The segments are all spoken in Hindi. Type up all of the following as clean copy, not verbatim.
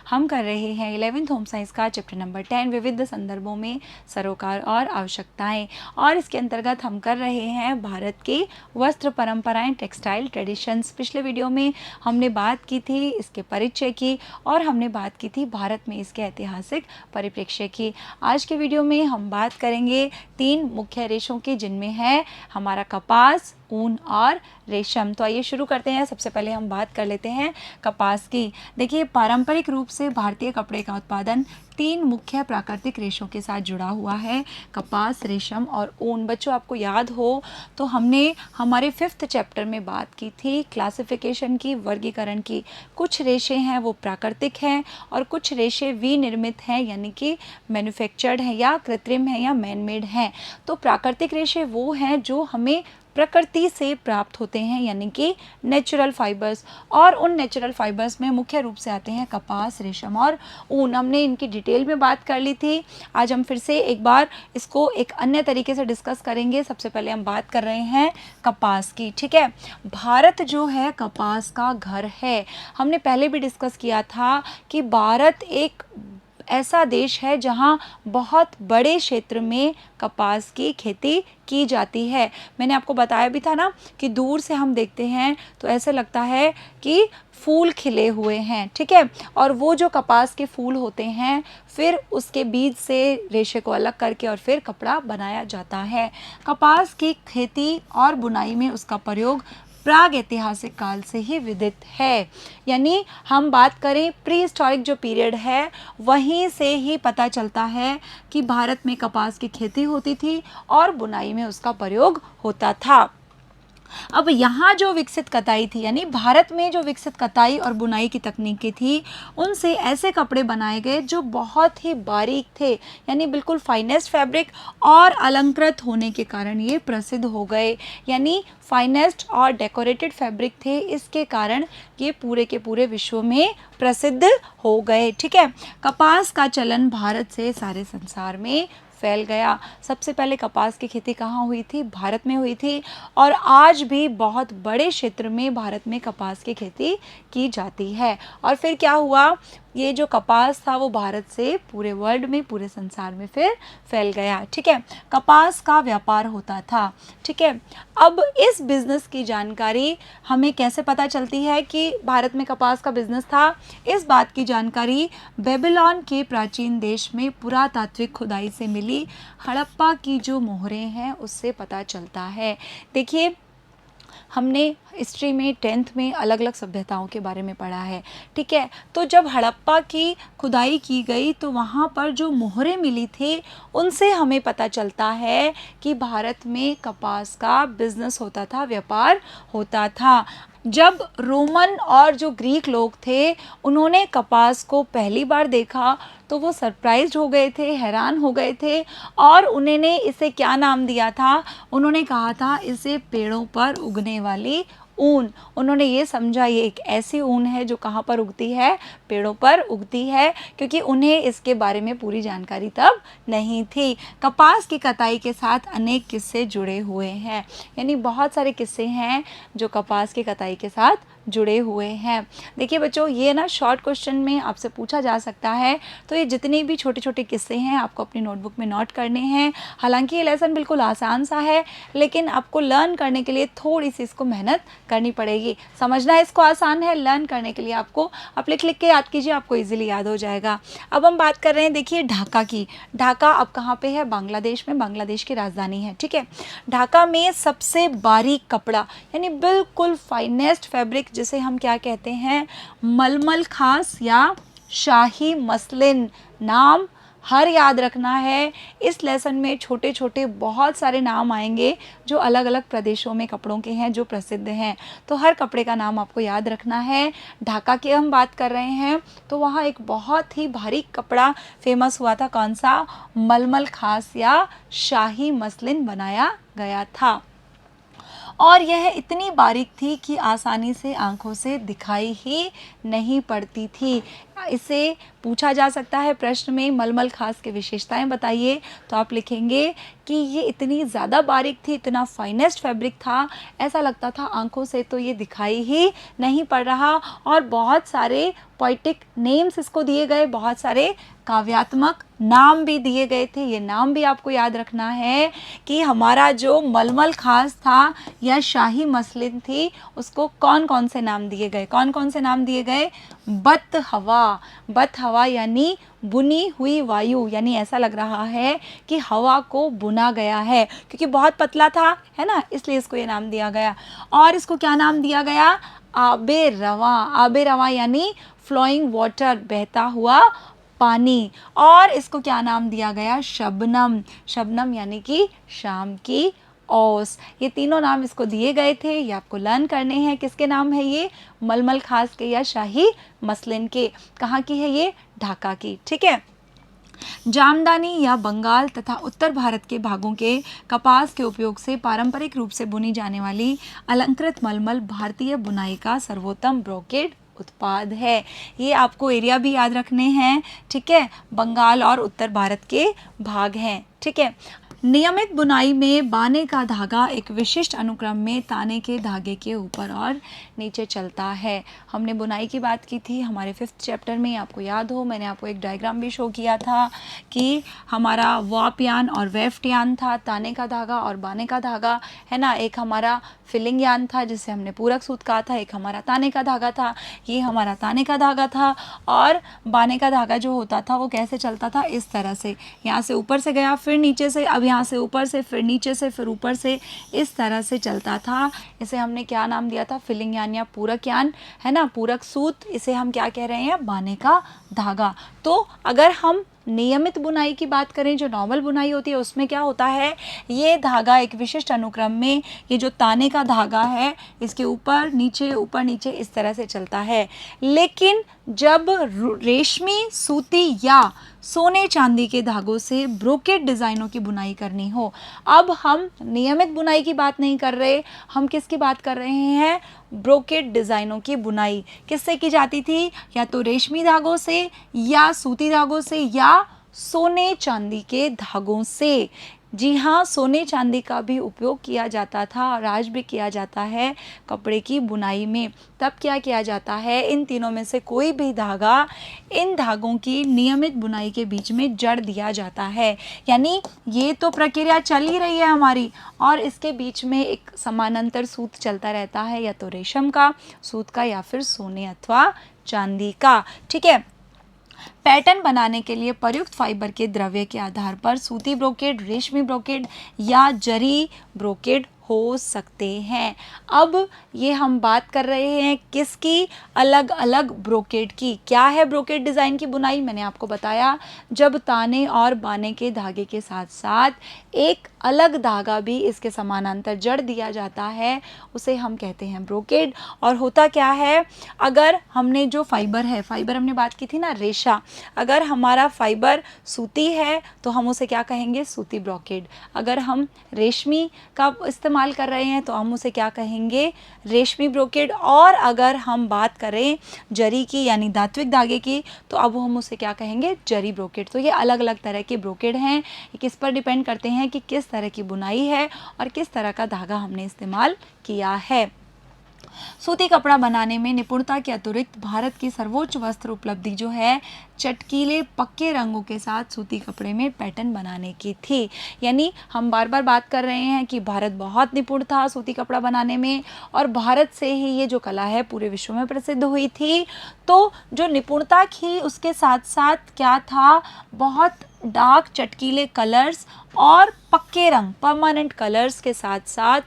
हम कर रहे हैं 11th होम साइंस का चैप्टर नंबर 10 विविध संदर्भों में सरोकार और आवश्यकताएं, और इसके अंतर्गत हम कर रहे हैं भारत के वस्त्र परंपराएं, टेक्सटाइल ट्रेडिशंस। पिछले वीडियो में हमने बात की थी इसके परिचय की और हमने बात की थी भारत में इसके ऐतिहासिक परिप्रेक्ष्य की। आज के वीडियो में हम बात करेंगे 3 मुख्य रेशों की, जिनमें है हमारा कपास, ऊन और रेशम। तो आइए शुरू करते हैं। सबसे पहले हम बात कर लेते हैं कपास की। देखिए, पारंपरिक रूप से भारतीय कपड़े का उत्पादन 3 मुख्य प्राकृतिक रेशों के साथ जुड़ा हुआ है, कपास, रेशम और ऊन। बच्चों, आपको याद हो तो हमने हमारे 5th चैप्टर में बात की थी क्लासिफिकेशन की, वर्गीकरण की। कुछ रेशे हैं वो प्राकृतिक हैं और कुछ रेशे विनिर्मित हैं, यानी कि मैन्युफैक्चर्ड हैं या कृत्रिम हैं या मैनमेड हैं। तो प्राकृतिक रेशे वो हैं जो हमें प्रकृति से प्राप्त होते हैं, यानी कि नेचुरल फाइबर्स, और उन नेचुरल फाइबर्स में मुख्य रूप से आते हैं कपास, रेशम और ऊन। हमने इनकी डिटेल में बात कर ली थी। आज हम फिर से एक बार इसको एक अन्य तरीके से डिस्कस करेंगे। सबसे पहले हम बात कर रहे हैं कपास की, ठीक है। भारत जो है कपास का घर है। हमने पहले भी डिस्कस किया था कि भारत एक ऐसा देश है जहां बहुत बड़े क्षेत्र में कपास की खेती की जाती है। मैंने आपको बताया भी था ना कि दूर से हम देखते हैं तो ऐसे लगता है कि फूल खिले हुए हैं, ठीक है। और वो जो कपास के फूल होते हैं, फिर उसके बीज से रेशे को अलग करके और फिर कपड़ा बनाया जाता है। कपास की खेती और बुनाई में उसका प्रयोग प्राग ऐतिहासिक काल से ही विदित है। यानी हम बात करें प्री हिस्टोरिक जो पीरियड है, वहीं से ही पता चलता है कि भारत में कपास की खेती होती थी और बुनाई में उसका प्रयोग होता था। अब यहाँ जो विकसित कताई थी, यानी भारत में जो विकसित कताई और बुनाई की तकनीकें थी, उनसे ऐसे कपड़े बनाए गए जो बहुत ही बारीक थे, यानी बिल्कुल फाइनेस्ट फैब्रिक, और अलंकृत होने के कारण ये प्रसिद्ध हो गए। यानी फाइनेस्ट और डेकोरेटेड फैब्रिक थे, इसके कारण ये पूरे के पूरे विश्व में प्रसिद्ध हो गए, ठीक है। कपास का चलन भारत से सारे संसार में फैल गया। सबसे पहले कपास की खेती कहाँ हुई थी? भारत में हुई थी, और आज भी बहुत बड़े क्षेत्र में भारत में कपास की खेती की जाती है। और फिर क्या हुआ, ये जो कपास था वो भारत से पूरे वर्ल्ड में, पूरे संसार में फिर फैल गया, ठीक है। कपास का व्यापार होता था, ठीक है। अब इस बिजनेस की जानकारी हमें कैसे पता चलती है कि भारत में कपास का बिजनेस था? इस बात की जानकारी बेबीलोन के प्राचीन देश में पुरातात्विक खुदाई से मिली हड़प्पा की जो मोहरें हैं उससे पता चलता है। देखिए, हमने हिस्ट्री में 10th में अलग अलग सभ्यताओं के बारे में पढ़ा है, ठीक है। तो जब हड़प्पा की खुदाई की गई तो वहाँ पर जो मोहरें मिली थी, उनसे हमें पता चलता है कि भारत में कपास का बिजनेस होता था, व्यापार होता था। जब रोमन और जो ग्रीक लोग थे, उन्होंने कपास को पहली बार देखा तो वो सरप्राइज्ड हो गए थे, हैरान हो गए थे, और उन्होंने इसे क्या नाम दिया था? उन्होंने कहा था इसे पेड़ों पर उगने वाली ऊन। उन्होंने ये समझा ये एक ऐसी ऊन है जो कहाँ पर उगती है? पेड़ों पर उगती है, क्योंकि उन्हें इसके बारे में पूरी जानकारी तब नहीं थी। कपास की कताई के साथ अनेक किस्से जुड़े हुए हैं, यानी बहुत सारे किस्से हैं जो कपास की कताई के साथ जुड़े हुए हैं। देखिए बच्चों, ये ना शॉर्ट क्वेश्चन में आपसे पूछा जा सकता है, तो ये जितने भी छोटे छोटे किस्से हैं आपको अपनी नोटबुक में नोट करने हैं। हालांकि ये लेसन बिल्कुल आसान सा है, लेकिन आपको लर्न करने के लिए थोड़ी सी इसको मेहनत करनी पड़ेगी। समझना इसको आसान है, लर्न करने के लिए आपको आप लिख लिख के याद कीजिए, आपको इजीली याद हो जाएगा। अब हम बात कर रहे हैं, देखिए ढाका की। ढाका अब कहाँ पे है? बांग्लादेश में, बांग्लादेश की राजधानी है, ठीक है। ढाका में सबसे बारीक कपड़ा, यानी बिल्कुल फाइनेस्ट फैब्रिक, जिसे हम क्या कहते हैं? मलमल खास या शाही मसलिन। नाम हर याद रखना है। इस लेसन में छोटे छोटे बहुत सारे नाम आएंगे जो अलग अलग प्रदेशों में कपड़ों के हैं जो प्रसिद्ध हैं, तो हर कपड़े का नाम आपको याद रखना है। ढाका की हम बात कर रहे हैं तो वहाँ एक बहुत ही भारी कपड़ा फेमस हुआ था, कौन सा? मलमल खास या शाही मसलिन बनाया गया था, और यह इतनी बारीक थी कि आसानी से आंखों से दिखाई ही नहीं पड़ती थी। इसे पूछा जा सकता है प्रश्न में, मलमल खास की विशेषताएं बताइए, तो आप लिखेंगे कि ये इतनी ज़्यादा बारीक थी, इतना फाइनेस्ट फैब्रिक था, ऐसा लगता था आंखों से तो ये दिखाई ही नहीं पड़ रहा। और बहुत सारे पोइटिक नेम्स इसको दिए गए, बहुत सारे काव्यात्मक नाम भी दिए गए थे। ये नाम भी आपको याद रखना है कि हमारा जो मलमल खास था या शाही मसलिन थी, उसको कौन कौन से नाम दिए गए, कौन कौन से नाम दिए गए? बत हवा, बत हवा यानी बुनी हुई वायु, यानी ऐसा लग रहा है कि हवा को बुना गया है, क्योंकि बहुत पतला था, है ना, इसलिए इसको ये नाम दिया गया। और इसको क्या नाम दिया गया? आबे रवा, आबे रवा यानी फ्लोइंग वाटर, बहता हुआ पानी। और इसको क्या नाम दिया गया? शबनम, शबनम यानी कि शाम की ओस। ये तीनों नाम इसको दिए गए थे, ये आपको लर्न करने हैं। किसके नाम है ये? मलमल खास के या शाही मसलिन के। कहाँ की है ये? ढाका की, ठीक है। जामदानी या बंगाल तथा उत्तर भारत के भागों के कपास के उपयोग से पारंपरिक रूप से बुनी जाने वाली अलंकृत मलमल भारतीय बुनाई का सर्वोत्तम ब्रोकेड उत्पाद है। ये आपको एरिया भी याद रखने हैं, ठीक है। बंगाल और उत्तर भारत के भाग हैं, ठीक है। नियमित बुनाई में बाने का धागा एक विशिष्ट अनुक्रम में ताने के धागे के ऊपर और नीचे चलता है। हमने बुनाई की बात की थी हमारे 5th चैप्टर में, आपको याद हो मैंने आपको एक डायग्राम भी शो किया था कि हमारा वाप यान और वेफ्ट यान था, ताने का धागा और बाने का धागा, है ना। एक हमारा फिलिंग यान था जिसे हमने पूरक सूत कहा था, एक हमारा ताने का धागा था, ये हमारा ताने का धागा था। और बाने का धागा जो होता था वो कैसे चलता था? इस तरह से, यहाँ से ऊपर से गया, फिर नीचे से, अब यहाँ से ऊपर से, फिर नीचे से, फिर ऊपर से, इस तरह से चलता था। इसे हमने क्या नाम दिया था? फिलिंग यान या पूरक यान, है ना, पूरक सूत। इसे हम क्या कह रहे हैं? बाने का धागा। तो अगर हम नियमित बुनाई की बात करें, जो नॉर्मल बुनाई होती है, उसमें क्या होता है? ये धागा एक विशिष्ट अनुक्रम में, ये जो ताने का धागा है, इसके ऊपर नीचे इस तरह से चलता है। लेकिन जब रेशमी, सूती या सोने चांदी के धागों से ब्रोकेड डिज़ाइनों की बुनाई करनी हो, अब हम नियमित बुनाई की बात नहीं कर रहे, हम किसकी बात कर रहे हैं? ब्रोकेड डिज़ाइनों की बुनाई किससे की जाती थी? या तो रेशमी धागों से, या सूती धागों से, या सोने चांदी के धागों से। जी हाँ, सोने चांदी का भी उपयोग किया जाता था और आज भी किया जाता है कपड़े की बुनाई में। तब क्या किया जाता है? इन तीनों में से कोई भी धागा इन धागों की नियमित बुनाई के बीच में जड़ दिया जाता है। यानी ये तो प्रक्रिया चल ही रही है हमारी, और इसके बीच में एक समानांतर सूत चलता रहता है, या तो रेशम का सूत का या फिर सोने अथवा चांदी का, ठीक है। पैटर्न बनाने के लिए प्रयुक्त फाइबर के द्रव्य के आधार पर सूती ब्रोकेड, रेशमी ब्रोकेड या जरी ब्रोकेड हो सकते हैं। अब ये हम बात कर रहे हैं किसकी? अलग अलग ब्रोकेड की। क्या है ब्रोकेड डिज़ाइन की बुनाई? मैंने आपको बताया, जब ताने और बाने के धागे के साथ साथ एक अलग धागा भी इसके समानांतर जड़ दिया जाता है, उसे हम कहते हैं ब्रोकेड। और होता क्या है? अगर हमने जो फाइबर है, फाइबर हमने बात की थी ना, रेशा, अगर हमारा फाइबर सूती है तो हम उसे क्या कहेंगे? सूती ब्रोकेड। अगर हम रेशमी का इस्तेमाल कर रहे हैं तो हम उसे क्या कहेंगे? रेशमी ब्रोकेड। और अगर हम बात करें जरी की यानी धात्विक धागे की, तो अब हम उसे क्या कहेंगे? जरी ब्रोकेड। तो ये अलग अलग तरह के ब्रोकेड हैं, ये किस पर डिपेंड करते हैं कि किस तरह की बुनाई है और किस तरह का धागा हमने इस्तेमाल किया है। सूती कपड़ा बनाने में निपुणता के अतिरिक्त भारत की सर्वोच्च वस्त्र उपलब्धि जो है चटकीले पक्के रंगों के साथ सूती कपड़े में पैटर्न बनाने की थी। यानी हम बार बार बात कर रहे हैं कि भारत बहुत निपुण था सूती कपड़ा बनाने में, और भारत से ही ये जो कला है पूरे विश्व में प्रसिद्ध हुई थी। तो जो निपुणता थी उसके साथ साथ क्या था? बहुत डार्क चटकीले कलर्स और पक्के रंग, परमानेंट कलर्स के साथ साथ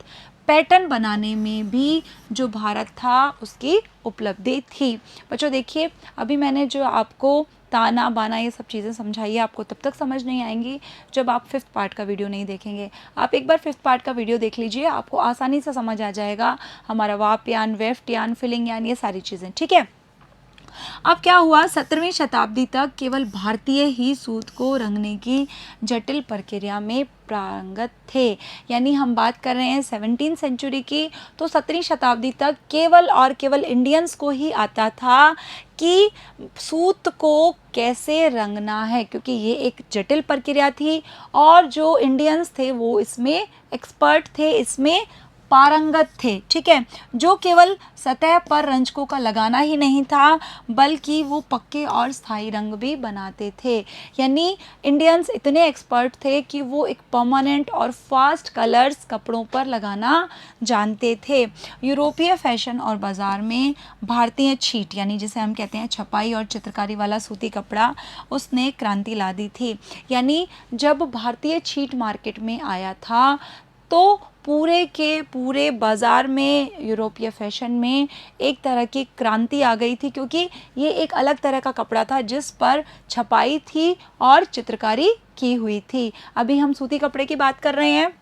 पैटर्न बनाने में भी जो भारत था उसकी उपलब्धि थी। बच्चों देखिए, अभी मैंने जो आपको ताना बाना ये सब चीज़ें समझाई है, आपको तब तक समझ नहीं आएंगी जब आप 5th पार्ट का वीडियो नहीं देखेंगे। आप एक बार 5th पार्ट का वीडियो देख लीजिए, आपको आसानी से समझ आ जाएगा हमारा वाप यान, वेफ्ट यान, फिलिंग यान, ये सारी चीज़ें, ठीक है। अब क्या हुआ, 17वीं शताब्दी तक केवल भारतीय ही सूत को रंगने की जटिल प्रक्रिया में पारंगत थे। यानी हम बात कर रहे हैं 17वीं सेंचुरी की, तो 17वीं शताब्दी तक केवल और केवल इंडियंस को ही आता था कि सूत को कैसे रंगना है, क्योंकि ये एक जटिल प्रक्रिया थी और जो इंडियंस थे वो इसमें एक्सपर्ट थे, इसमें पारंगत थे। ठीक है, जो केवल सतह पर रंजकों का लगाना ही नहीं था, बल्कि वो पक्के और स्थायी रंग भी बनाते थे। यानी इंडियंस इतने एक्सपर्ट थे कि वो एक परमानेंट और फास्ट कलर्स कपड़ों पर लगाना जानते थे। यूरोपीय फैशन और बाज़ार में भारतीय छीट, यानी जिसे हम कहते हैं छपाई और चित्रकारी वाला सूती कपड़ा, उसने क्रांति ला दी थी। यानी जब भारतीय छीट मार्केट में आया था तो पूरे के पूरे बाज़ार में, यूरोपीय फैशन में एक तरह की क्रांति आ गई थी, क्योंकि ये एक अलग तरह का कपड़ा था जिस पर छपाई थी और चित्रकारी की हुई थी। अभी हम सूती कपड़े की बात कर रहे हैं।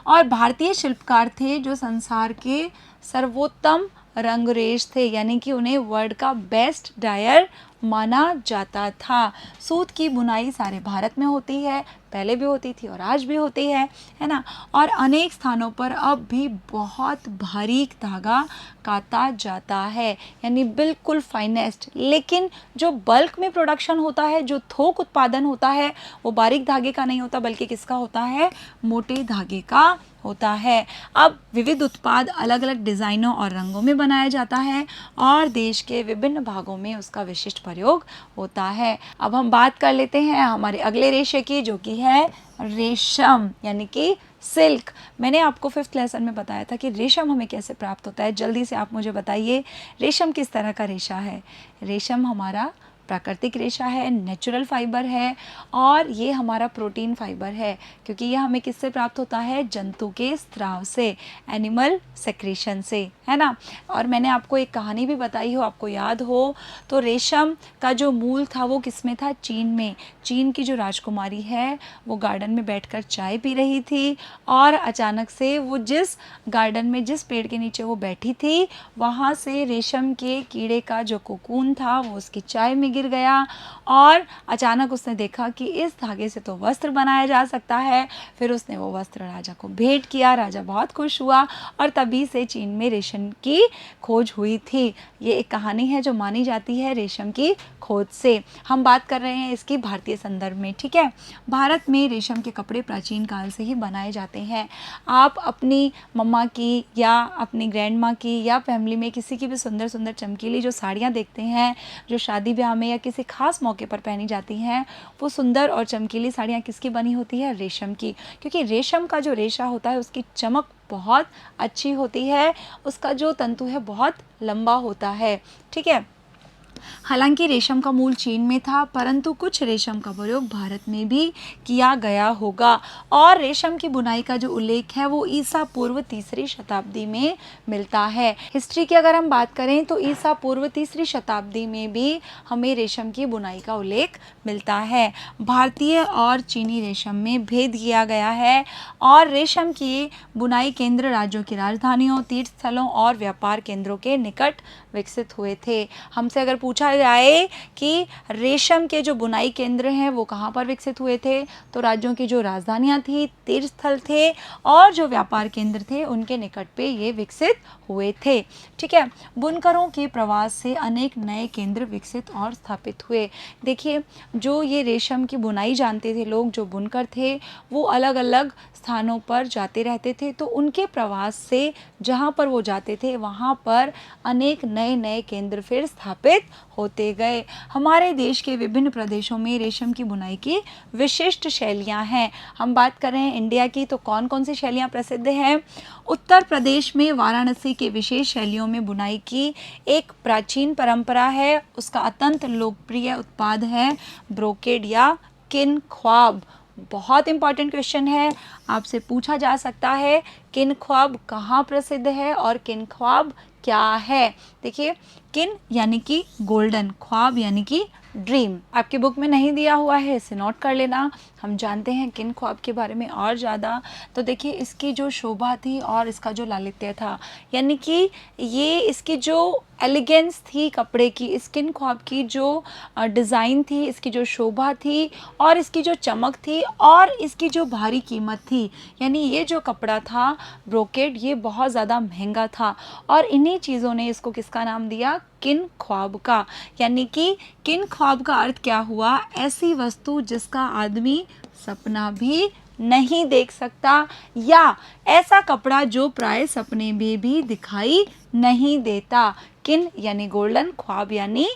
और भारतीय शिल्पकार थे जो संसार के सर्वोत्तम रंगरेज थे, यानी कि उन्हें वर्ल्ड का बेस्ट डायर माना जाता था। सूत की बुनाई सारे भारत में होती है, पहले भी होती थी और आज भी होती है ना। और अनेक स्थानों पर अब भी बहुत बारीक धागा काता जाता है, यानी बिल्कुल फाइनेस्ट। लेकिन जो बल्क में प्रोडक्शन होता है, जो थोक उत्पादन होता है, वो बारीक धागे का नहीं होता, बल्कि किसका होता है, मोटे धागे का होता है। अब विविध उत्पाद अलग अलग डिज़ाइनों और रंगों में बनाया जाता है और देश के विभिन्न भागों में उसका विशिष्ट प्रयोग होता है। अब हम बात कर लेते हैं हमारे अगले रेशे की, जो कि है रेशम, यानी कि सिल्क। मैंने आपको 5th लेसन में बताया था कि रेशम हमें कैसे प्राप्त होता है। जल्दी से आप मुझे बताइए, रेशम किस तरह का रेशा है? रेशम हमारा प्राकृतिक रेशा है, नेचुरल फाइबर है, और ये हमारा प्रोटीन फाइबर है, क्योंकि ये हमें किससे प्राप्त होता है, जंतु के स्त्राव से, एनिमल सेक्रेशन से, है ना। और मैंने आपको एक कहानी भी बताई हो, आपको याद हो तो, रेशम का जो मूल था वो किस में था, चीन में। चीन की जो राजकुमारी है वो गार्डन में बैठकर चाय पी रही थी और अचानक से वो जिस गार्डन में, जिस पेड़ के नीचे वो बैठी थी, वहाँ से रेशम के कीड़े का जो कोकून था वो उसकी चाय में गिर गया और अचानक उसने देखा कि इस धागे से तो वस्त्र बनाया जा सकता है। फिर उसने वो वस्त्र राजा को भेंट किया, राजा बहुत खुश हुआ और तभी से चीन में रेशम की खोज हुई थी। ये एक कहानी है जो मानी जाती है रेशम की खोज से। हम बात कर रहे हैं इसकी भारतीय संदर्भ में, ठीक है। भारत में रेशम के कपड़े प्राचीन काल से ही बनाए जाते हैं। आप अपनी मम्मा की या अपनी ग्रैंड माँ की या फैमिली में किसी की भी सुंदर सुंदर चमकीली जो साड़ियाँ देखते हैं, जो शादी ब्याह में या किसी खास मौके पर पहनी जाती हैं, वो सुंदर और चमकीली साड़ियाँ किसकी बनी होती है, रेशम की। क्योंकि रेशम का जो रेशा होता है उसकी चमक बहुत अच्छी होती है, उसका जो तंतु है बहुत लंबा होता है, ठीक है। हालांकि रेशम का मूल चीन में था, परंतु कुछ रेशम का प्रयोग भारत में भी किया गया होगा। और रेशम की बुनाई का जो उल्लेख है वो ईसा पूर्व 3री शताब्दी में मिलता है। हिस्ट्री की अगर हम बात करें तो ईसा पूर्व 3री शताब्दी में भी हमें रेशम की बुनाई का उल्लेख मिलता है। भारतीय और चीनी रेशम में भेद किया गया है और रेशम की बुनाई केंद्र राज्यों की राजधानियों, तीर्थ स्थलों और व्यापार केंद्रों के निकट विकसित हुए थे। हमसे अगर पूछा जाए कि रेशम के जो बुनाई केंद्र हैं वो कहाँ पर विकसित हुए थे, तो राज्यों की जो राजधानियाँ थी, तीर्थ स्थल थे और जो व्यापार केंद्र थे उनके निकट पे ये विकसित हुए थे, ठीक है। बुनकरों के प्रवास से अनेक नए केंद्र विकसित और स्थापित हुए। देखिए, जो ये रेशम की बुनाई जानते थे लोग, जो बुनकर थे, वो अलग अलग स्थानों पर जाते रहते थे, तो उनके प्रवास से जहाँ पर वो जाते थे वहाँ पर अनेक नए नए केंद्र फिर स्थापित होते गए। हमारे देश के विभिन्न प्रदेशों में रेशम की बुनाई की विशिष्ट शैलियाँ हैं। हम बात कर रहे हैं इंडिया की, तो कौन कौन सी शैलियाँ प्रसिद्ध हैं? उत्तर प्रदेश में वाराणसी के विशेष शैलियों में बुनाई की एक प्राचीन परंपरा है। उसका अत्यंत लोकप्रिय उत्पाद है ब्रोकेड या किन ख्वाब। बहुत इंपॉर्टेंट क्वेश्चन है, आपसे पूछा जा सकता है किन ख्वाब कहाँ प्रसिद्ध है और किन ख्वाब क्या है। देखिए, किन यानी कि गोल्डन, ख्वाब यानी कि ड्रीम। आपकी बुक में नहीं दिया हुआ है, इसे नोट कर लेना। हम जानते हैं किन ख्वाब के बारे में और ज़्यादा। तो देखिए इसकी जो शोभा थी और इसका जो लालित्य था, यानी कि ये इसकी जो एलिगेंस थी कपड़े की, स्किन ख्वाब की जो डिज़ाइन थी, इसकी जो शोभा थी और इसकी जो चमक थी और इसकी जो भारी कीमत थी, यानी ये जो कपड़ा था ब्रोकेड, ये बहुत ज़्यादा महंगा था। और इन्हीं चीज़ों ने इसको किसका नाम दिया? किन ख्वाब का। यानी कि किन ख्वाब का अर्थ क्या हुआ? ऐसी वस्तु जिसका आदमी सपना भी नहीं देख सकता, या ऐसा कपड़ा जो प्राय सपने में भी दिखाई नहीं देता। किन यानी गोल्डन, ख्वाब यानी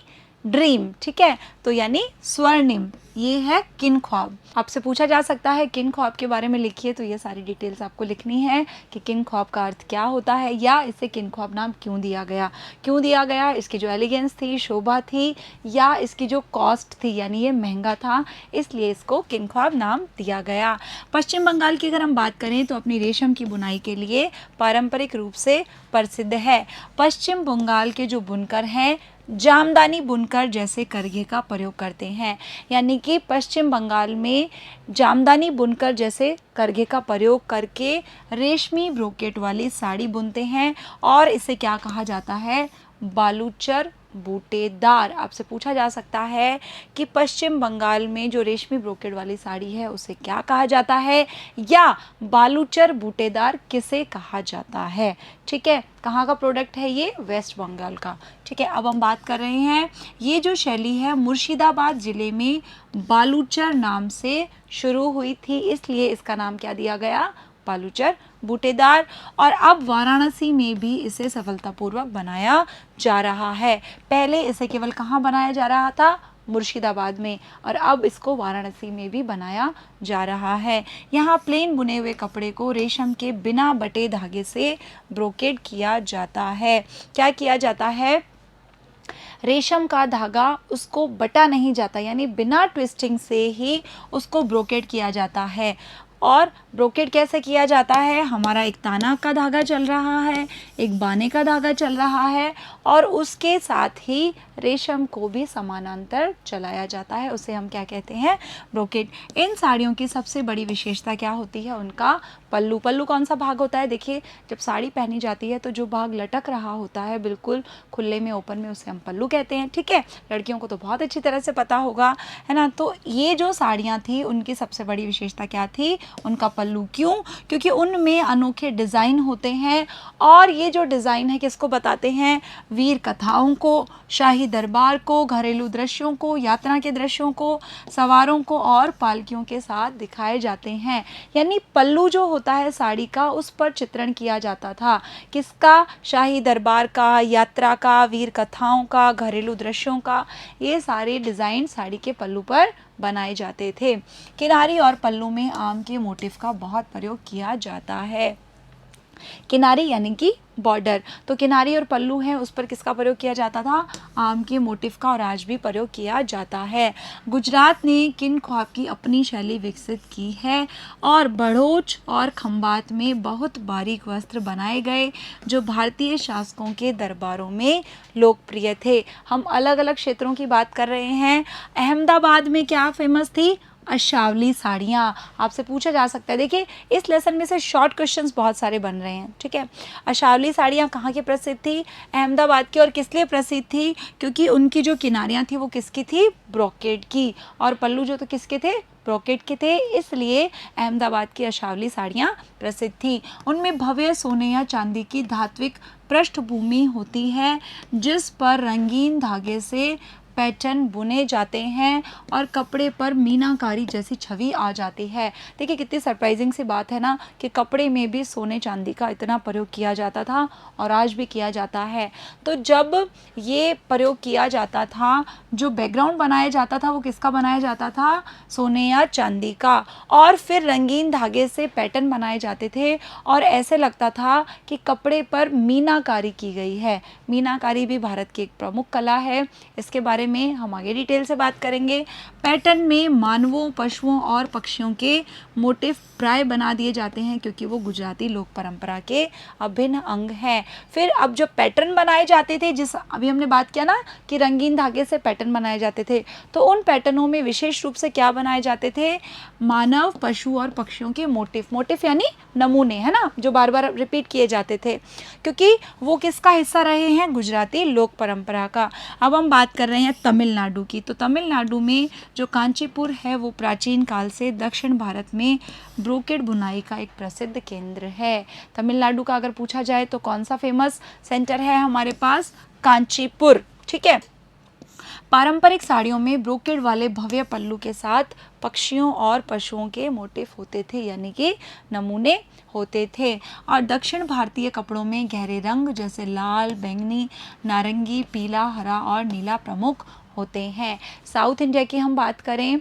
ड्रीम, ठीक है। तो यानी स्वर्णिम, ये है किन ख्वाब। आपसे पूछा जा सकता है किन ख्वाब के बारे में लिखिए, तो ये सारी डिटेल्स आपको लिखनी है कि किन ख्वाब का अर्थ क्या होता है, या इसे किन ख्वाब नाम क्यों दिया गया। क्यों दिया गया? इसकी जो एलिगेंस थी, शोभा थी, या इसकी जो कॉस्ट थी, यानी ये महंगा था, इसलिए इसको किन ख्वाब नाम दिया गया। पश्चिम बंगाल की अगर हम बात करें तो अपनी रेशम की बुनाई के लिए पारंपरिक रूप से प्रसिद्ध है। पश्चिम बंगाल के जो बुनकर हैं जामदानी बुनकर जैसे करघे का प्रयोग करते हैं, यानी कि पश्चिम बंगाल में जामदानी बुनकर जैसे करघे का प्रयोग करके रेशमी ब्रोकेट वाली साड़ी बुनते हैं, और इसे क्या कहा जाता है? बालूचर बूटेदार। आपसे पूछा जा सकता है कि पश्चिम बंगाल में जो रेशमी ब्रोकेड वाली साड़ी है उसे क्या कहा जाता है, या बालूचर बूटेदार किसे कहा जाता है। ठीक है, कहाँ का प्रोडक्ट है ये? वेस्ट बंगाल का। ठीक है, अब हम बात कर रहे हैं, ये जो शैली है मुर्शिदाबाद ज़िले में बालूचर नाम से शुरू हुई थी, इसलिए इसका नाम क्या दिया गया? बालूचर बूटेदार। और अब वाराणसी में भी इसे सफलतापूर्वक बनाया जा रहा है। पहले इसे केवल कहाँ बनाया जा रहा था? मुर्शिदाबाद में, और अब इसको वाराणसी में भी बनाया जा रहा है। यहाँ प्लेन बुने हुए कपड़े को रेशम के बिना बटे धागे से ब्रोकेड किया जाता है। क्या किया जाता है? रेशम का धागा उसको बटा नहीं जाता, यानी बिना ट्विस्टिंग से ही उसको ब्रोकेड किया जाता है। और ब्रोकेड कैसे किया जाता है? हमारा एक ताना का धागा चल रहा है, एक बाने का धागा चल रहा है, और उसके साथ ही रेशम को भी समानांतर चलाया जाता है, उसे हम क्या कहते हैं? ब्रोकेड। इन साड़ियों की सबसे बड़ी विशेषता क्या होती है? उनका पल्लू। पल्लू कौन सा भाग होता है? देखिए, जब साड़ी पहनी जाती है तो जो भाग लटक रहा होता है बिल्कुल खुले में, ओपन में, उसे हम पल्लू कहते हैं। ठीक है, लड़कियों को तो बहुत अच्छी तरह से पता होगा, है ना। तो ये जो साड़ियाँ थी उनकी सबसे बड़ी विशेषता क्या थी? उनका पल्लू। क्यों? क्योंकि उनमें अनोखे डिज़ाइन होते हैं, और ये जो डिज़ाइन है किसको बताते हैं? वीर कथाओं को, शाही दरबार को, घरेलू दृश्यों को, यात्रा के दृश्यों को, सवारों को और पालकियों के साथ दिखाए जाते हैं। यानी पल्लू जो होता है साड़ी का, उस पर चित्रण किया जाता था। किसका? शाही दरबार का, यात्रा का, वीर कथाओं का, घरेलू दृश्यों का, ये सारे डिज़ाइन साड़ी के पल्लू पर बनाए जाते थे। किनारी और पल्लू में आम के मोटिफ का बहुत प्रयोग किया जाता है। किनारी यानी कि बॉर्डर, तो किनारी और पल्लू है उस पर किसका प्रयोग किया जाता था? आम के मोटिफ का, और आज भी प्रयोग किया जाता है। गुजरात ने किन ख्वाब की अपनी शैली विकसित की है, और बड़ोच और खंबात में बहुत बारीक वस्त्र बनाए गए जो भारतीय शासकों के दरबारों में लोकप्रिय थे। हम अलग अलग क्षेत्रों की बात कर रहे हैं। अहमदाबाद में क्या फेमस थी? अशावली साड़ियाँ। आपसे पूछा जा सकता है, देखिए इस लेसन में से शॉर्ट क्वेश्चंस बहुत सारे बन रहे हैं। ठीक है, अशावली साड़ियाँ कहाँ की प्रसिद्ध थी? अहमदाबाद की। और किस लिए प्रसिद्ध थी? क्योंकि उनकी जो किनारियाँ थी वो किसकी थी? ब्रोकेड की। और पल्लू जो तो किसके थे? ब्रोकेड के थे, इसलिए अहमदाबाद की अशावली साड़ियाँ प्रसिद्ध थी। उनमें भव्य सोने या चांदी की धात्विक पृष्ठभूमि होती है, जिस पर रंगीन धागे से पैटर्न बुने जाते हैं और कपड़े पर मीनाकारी जैसी छवि आ जाती है। देखिए कितनी सरप्राइजिंग सी बात है ना, कि कपड़े में भी सोने चांदी का इतना प्रयोग किया जाता था, और आज भी किया जाता है। तो जब ये प्रयोग किया जाता था, जो बैकग्राउंड बनाया जाता था वो किसका बनाया जाता था? सोने या चांदी का। और फिर रंगीन धागे से पैटर्न बनाए जाते थे, और ऐसे लगता था कि कपड़े पर मीनाकारी की गई है। मीनाकारी भी भारत की एक प्रमुख कला है, इसके बारे में हम आगे डिटेल से बात करेंगे। पैटर्न में मानवों, पशुओं और पक्षियों के मोटिव प्राय बना दिए जाते हैं क्योंकि वो गुजराती लोक परंपरा के अभिन्न अंग हैं। फिर अब जो पैटर्न बनाए जाते थे, जिस अभी हमने बात किया ना कि रंगीन धागे से पैटर्न बनाए जाते थे, तो उन पैटर्नों में विशेष रूप से क्या बनाए जाते थे? मानव, पशु और पक्षियों के मोटिव यानी नमूने, है ना, जो बार बार रिपीट किए जाते थे, क्योंकि वो किसका हिस्सा रहे हैं? गुजराती लोक परंपरा का। अब हम बात कर रहे हैं तमिलनाडु की। तो तमिलनाडु में जो कांचीपुर है वो प्राचीन काल से दक्षिण भारत में ब्रोकेड बुनाई का एक प्रसिद्ध केंद्र है। तमिलनाडु का अगर पूछा जाए तो कौन सा फेमस सेंटर है हमारे पास? कांचीपुर। ठीक है। पारंपरिक साड़ियों में ब्रोकेड वाले भव्य पल्लू के साथ पक्षियों और पशुओं के मोटिव होते थे, यानी कि नमूने होते थे। और दक्षिण भारतीय कपड़ों में गहरे रंग जैसे लाल, बैंगनी, नारंगी, पीला, हरा और नीला प्रमुख होते हैं। साउथ इंडिया की हम बात करें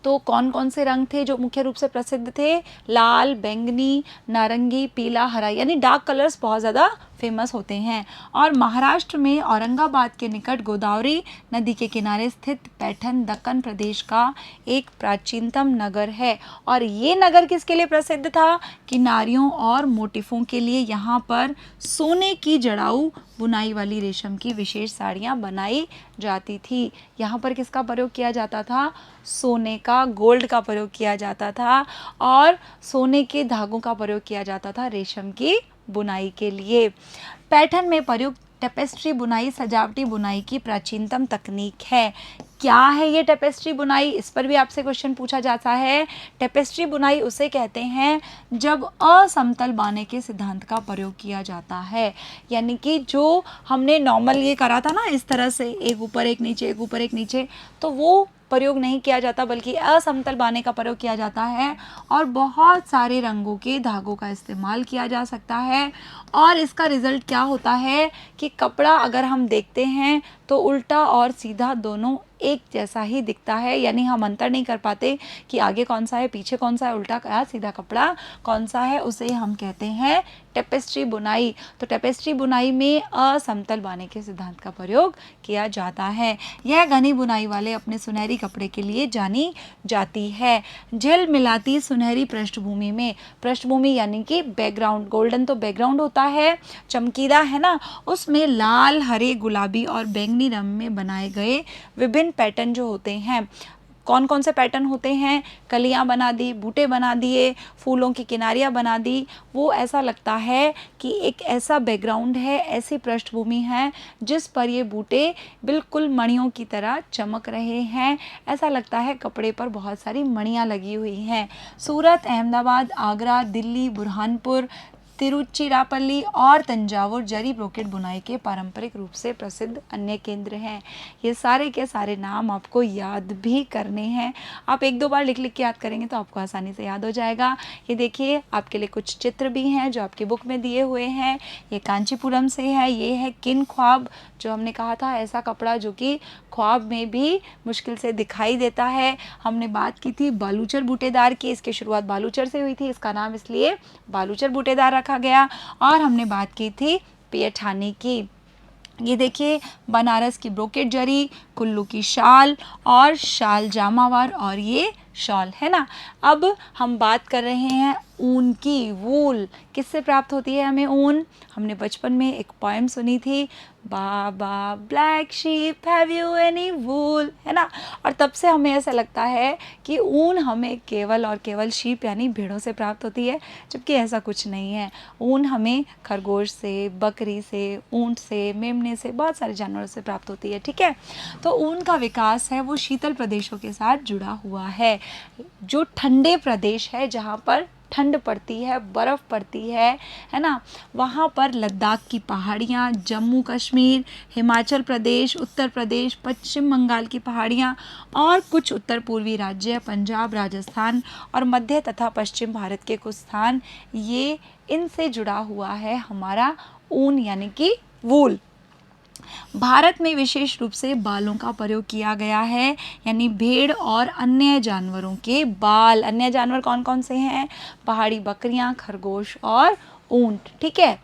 तो कौन कौन से रंग थे जो मुख्य रूप से प्रसिद्ध थे? लाल, बैंगनी, नारंगी, पीला, हरा, यानी डार्क कलर्स बहुत ज़्यादा फेमस होते हैं। और महाराष्ट्र में औरंगाबाद के निकट गोदावरी नदी के किनारे स्थित पैठन दक्कन प्रदेश का एक प्राचीनतम नगर है। और ये नगर किसके लिए प्रसिद्ध था? किनारियों और मोटिफों के लिए। यहाँ पर सोने की जड़ाऊ बुनाई वाली रेशम की विशेष साड़ियाँ बनाई जाती थी। यहाँ पर किसका प्रयोग किया जाता था? सोने का, गोल्ड का प्रयोग किया जाता था और सोने के धागों का प्रयोग किया जाता था रेशम की बुनाई के लिए। पैटर्न में प्रयुक्त टेपेस्ट्री बुनाई सजावटी बुनाई की प्राचीनतम तकनीक है। क्या है ये टेपेस्ट्री बुनाई? इस पर भी आपसे क्वेश्चन पूछा जाता है। टेपेस्ट्री बुनाई उसे कहते हैं जब असमतल बाने के सिद्धांत का प्रयोग किया जाता है, यानी कि जो हमने नॉर्मल ये करा था ना, इस तरह से एक ऊपर एक नीचे, एक ऊपर एक नीचे, तो वो प्रयोग नहीं किया जाता बल्कि असमतल बाने का प्रयोग किया जाता है। और बहुत सारे रंगों के धागों का इस्तेमाल किया जा सकता है। और इसका रिजल्ट क्या होता है कि कपड़ा अगर हम देखते हैं तो उल्टा और सीधा दोनों एक जैसा ही दिखता है, यानी हम अंतर नहीं कर पाते कि आगे कौन सा है, पीछे कौन सा है, उल्टा या सीधा कपड़ा कौन सा है। उसे हम कहते हैं टेपेस्ट्री बुनाई। तो टेपेस्ट्री बुनाई में असमतल बाने के सिद्धांत का प्रयोग किया जाता है। यह घनी बुनाई वाले अपने सुनहरी कपड़े के लिए जानी जाती है। झिलमिलाती सुनहरी पृष्ठभूमि में, पृष्ठभूमि यानी कि बैकग्राउंड, गोल्डन तो बैकग्राउंड होता है, चमकीला, है ना, उसमें लाल, हरे, गुलाबी और बैंगनी रंग में बनाए गए विभिन्न पैटर्न जो होते हैं। कौन कौन से पैटर्न होते हैं? कलियां बना दी, बूटे बना दिए, फूलों की किनारियां बना दी। वो ऐसा लगता है कि एक ऐसा बैकग्राउंड है, ऐसी पृष्ठभूमि है जिस पर ये बूटे बिल्कुल मणियों की तरह चमक रहे हैं। ऐसा लगता है कपड़े पर बहुत सारी मणियां लगी हुई हैं। सूरत, अहमदाबाद, आगरा, दिल्ली, बुरहानपुर, तिरुचिरापल्ली और तंजावुर जरी ब्रोकेड बुनाई के पारंपरिक रूप से प्रसिद्ध अन्य केंद्र हैं। ये सारे के सारे नाम आपको याद भी करने हैं। आप एक दो बार लिख लिख के याद करेंगे तो आपको आसानी से याद हो जाएगा। ये देखिए आपके लिए कुछ चित्र भी हैं जो आपकी बुक में दिए हुए हैं। ये कांचीपुरम से है, ये है किन ख्वाब, जो हमने कहा था ऐसा कपड़ा जो कि ख्वाब में भी मुश्किल से दिखाई देता है। हमने बात की थी बालूचर बूटेदार की, इसकी शुरुआत बालूचर से हुई थी, इसका नाम इसलिए बालूचर बूटेदार रखा गया। और हमने बात की थी पैठानी की। ये देखिए बनारस की ब्रोकेड जरी, कुल्लू की शाल और शाल जामावार, और ये शॉल, है ना। अब हम बात कर रहे हैं ऊन की, वूल। किससे प्राप्त होती है हमें ऊन? हमने बचपन में एक पोएम सुनी थी, baa black sheep have you any wool, है ना। और तब से हमें ऐसा लगता है कि ऊन हमें केवल और केवल शीप यानी भेड़ों से प्राप्त होती है, जबकि ऐसा कुछ नहीं है। ऊन हमें खरगोश से, बकरी से, ऊंट से, मेमने से, बहुत सारे जानवरों से प्राप्त होती है। ठीक है। तो ऊन का विकास है वो शीतल प्रदेशों के साथ जुड़ा हुआ है। जो ठंडे प्रदेश है, जहाँ पर ठंड पड़ती है, बर्फ़ पड़ती है ना, वहाँ पर लद्दाख की पहाड़ियाँ, जम्मू कश्मीर, हिमाचल प्रदेश, उत्तर प्रदेश, पश्चिम बंगाल की पहाड़ियाँ और कुछ उत्तर पूर्वी राज्य, पंजाब, राजस्थान और मध्य तथा पश्चिम भारत के कुछ स्थान, ये इनसे जुड़ा हुआ है हमारा ऊन यानी कि वूल। भारत में विशेष रूप से बालों का प्रयोग किया गया है, यानी भेड़ और अन्य जानवरों के बाल। अन्य जानवर कौन कौन से हैं? पहाड़ी बकरियां, खरगोश और ऊंट। ठीक है।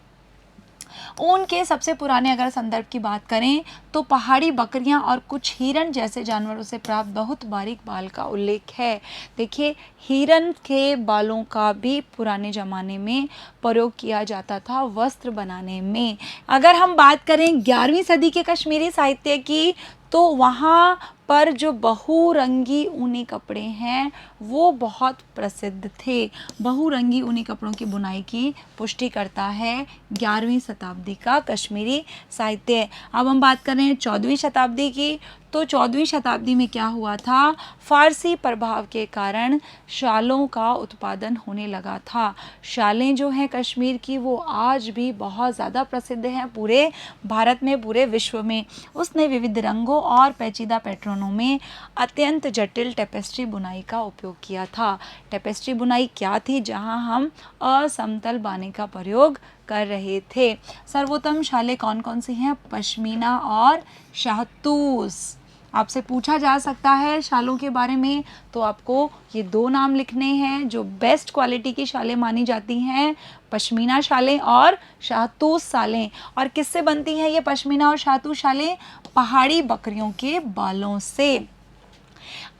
ऊन के सबसे पुराने अगर संदर्भ की बात करें तो पहाड़ी बकरियां और कुछ हिरन जैसे जानवरों से प्राप्त बहुत बारीक बाल का उल्लेख है। देखिए, हिरन के बालों का भी पुराने ज़माने में प्रयोग किया जाता था वस्त्र बनाने में। अगर हम बात करें 11वीं सदी के कश्मीरी साहित्य की, तो वहाँ पर जो बहुरंगी ऊनी कपड़े हैं वो बहुत प्रसिद्ध थे। बहुरंगी ऊनी कपड़ों की बुनाई की पुष्टि करता है 11वीं शताब्दी का कश्मीरी साहित्य। अब हम बात करें 14वीं शताब्दी की, तो 14वीं शताब्दी में क्या हुआ था, फारसी प्रभाव के कारण शालों का उत्पादन होने लगा था। शालें जो हैं कश्मीर की वो आज भी बहुत ज़्यादा प्रसिद्ध हैं पूरे भारत में, पूरे विश्व में। उसने विविध रंगों और पेचीदा पैटर्नों में अत्यंत जटिल टेपेस्ट्री बुनाई का उपयोग किया था। टेपेस्ट्री बुनाई क्या थी, जहां हम असमतल बाने का प्रयोग कर रहे थे। सर्वोत्तम शालें कौन कौन सी हैं, पश्मीना और शाहतूस। आपसे पूछा जा सकता है शालों के बारे में, तो आपको ये दो नाम लिखने हैं जो बेस्ट क्वालिटी की शालें मानी जाती हैं, पश्मीना शालें और शाहतूस शालें। और किससे बनती हैं ये पश्मीना और शाहतूस शालें, पहाड़ी बकरियों के बालों से।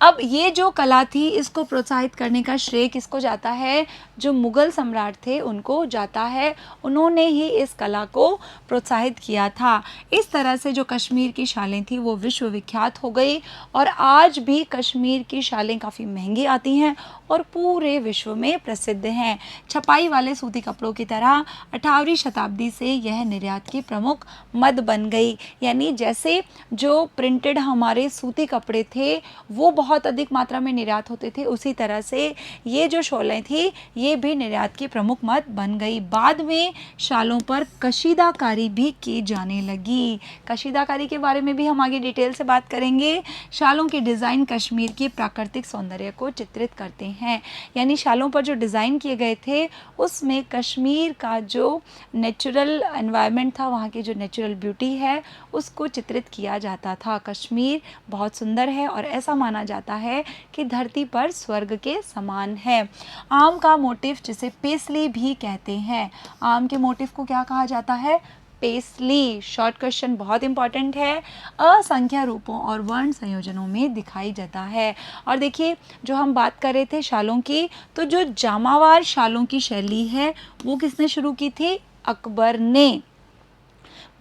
अब ये जो कला थी इसको प्रोत्साहित करने का श्रेय किसको जाता है, जो मुगल सम्राट थे उनको जाता है। उन्होंने ही इस कला को प्रोत्साहित किया था। इस तरह से जो कश्मीर की शालें थी वो विश्व विख्यात हो गई और आज भी कश्मीर की शालें काफ़ी महंगी आती हैं और पूरे विश्व में प्रसिद्ध हैं। छपाई वाले सूती कपड़ों की तरह 18वीं शताब्दी से यह निर्यात की प्रमुख मद बन गई। यानी जैसे जो प्रिंटेड हमारे सूती कपड़े थे वो बहुत अधिक मात्रा में निर्यात होते थे, उसी तरह से ये जो शॉलें थी ये भी निर्यात की प्रमुख मद बन गई। बाद में शालों पर कशीदाकारी भी की जाने लगी। कशीदाकारी के बारे में भी हम आगे डिटेल से बात करेंगे। शालों के डिज़ाइन कश्मीर की प्राकृतिक सौंदर्य को चित्रित करते हैं। यानी शालों पर जो डिज़ाइन किए गए थे उसमें कश्मीर का जो नेचुरल एनवायरनमेंट था, वहाँ की जो नेचुरल ब्यूटी है उसको चित्रित किया जाता था। कश्मीर बहुत सुंदर है और ऐसा माना जाता है कि धरती पर स्वर्ग के समान है। आम का मोटिफ जिसे पेसली भी कहते हैं, आम के मोटिफ को क्या कहा जाता है, पेसली। शॉर्ट क्वेश्चन बहुत इंपॉर्टेंट है। असंख्य रूपों और वर्ण संयोजनों में दिखाई जाता है। और देखिए, जो हम बात कर रहे थे शालों की, तो जो जामावार शालों की शैली है वो किसने शुरू की थी, अकबर ने।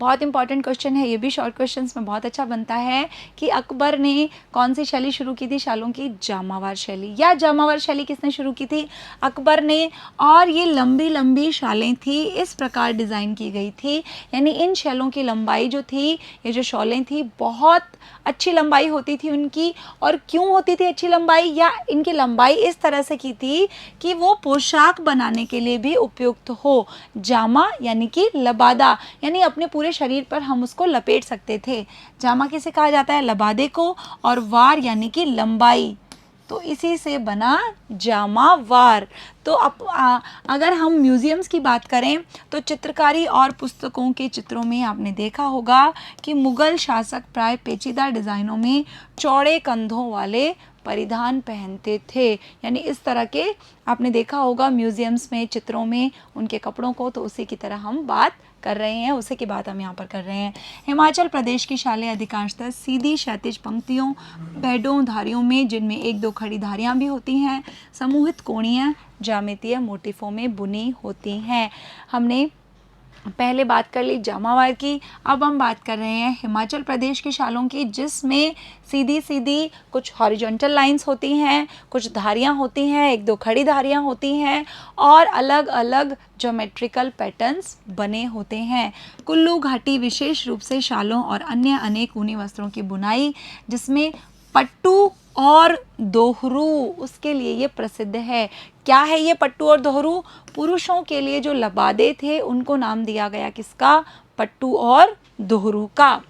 बहुत इंपॉर्टेंट क्वेश्चन है ये भी, शॉर्ट क्वेश्चंस में बहुत अच्छा बनता है कि अकबर ने कौन सी शैली शुरू की थी शालों की, जामावार शैली। या जामावार शैली किसने शुरू की थी, अकबर ने। और ये लंबी लंबी शालें थी, इस प्रकार डिज़ाइन की गई थी। यानी इन शैलों की लंबाई जो थी, ये जो शॉलें थी बहुत अच्छी लंबाई होती थी उनकी। और क्यों होती थी अच्छी लंबाई, या इनकी लंबाई इस तरह से की थी कि वो पोशाक बनाने के लिए भी उपयुक्त हो। जामा यानी कि लबादा, यानी अपने पूरे शरीर पर हम उसको लपेट सकते थे। जामा किसे कहा जाता है, लबादे को। और वार यानी कि लंबाई, तो इसी से बना जामावार। तो अब अगर हम म्यूज़ियम्स की बात करें तो चित्रकारी और पुस्तकों के चित्रों में आपने देखा होगा कि मुग़ल शासक प्राय पेचीदा डिज़ाइनों में चौड़े कंधों वाले परिधान पहनते थे। यानी इस तरह के आपने देखा होगा म्यूज़ियम्स में, चित्रों में उनके कपड़ों को, तो उसी की तरह हम बात कर रहे हैं, उसी की बात हम यहाँ पर कर रहे हैं। हिमाचल प्रदेश की शालें अधिकांशतः सीधी क्षैतिज पंक्तियों, बेडों, धारियों में, जिनमें एक दो खड़ी धारियाँ भी होती हैं, समूहित कोणीय ज्यामितीय मोटिफों में बुनी होती हैं। हमने पहले बात कर ली जामावार की, अब हम बात कर रहे हैं हिमाचल प्रदेश की शालों की, जिसमें सीधी सीधी कुछ हॉरिजॉन्टल लाइंस होती हैं, कुछ धारियाँ होती हैं, एक दो खड़ी धारियाँ होती हैं और अलग अलग ज्योमेट्रिकल पैटर्न्स बने होते हैं। कुल्लू घाटी विशेष रूप से शालों और अन्य अनेक ऊनी वस्त्रों की बुनाई, जिसमें पट्टू और दोहरू, उसके लिए ये प्रसिद्ध है। क्या है ये पट्टू और दोहरू, पुरुषों के लिए जो लबादे थे उनको नाम दिया गया किसका, पट्टू और दोहरू का।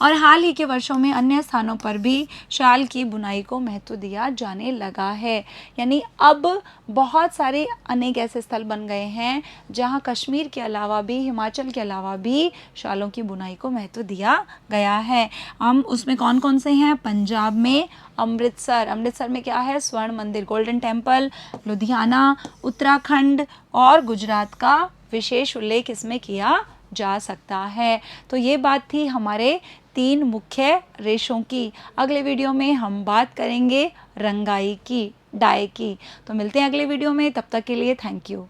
और हाल ही के वर्षों में अन्य स्थानों पर भी शाल की बुनाई को महत्व दिया जाने लगा है। यानी अब बहुत सारे अनेक ऐसे स्थल बन गए हैं जहां कश्मीर के अलावा भी, हिमाचल के अलावा भी शालों की बुनाई को महत्व दिया गया है। हम उसमें कौन कौन से हैं, पंजाब में अमृतसर, अमृतसर में क्या है, स्वर्ण मंदिर, गोल्डन टेम्पल, लुधियाना, उत्तराखंड और गुजरात का विशेष उल्लेख इसमें किया जा सकता है। तो ये बात थी हमारे 3 मुख्य रेशों की। अगले वीडियो में हम बात करेंगे रंगाई की, डाई की। तो मिलते हैं अगले वीडियो में, तब तक के लिए थैंक यू।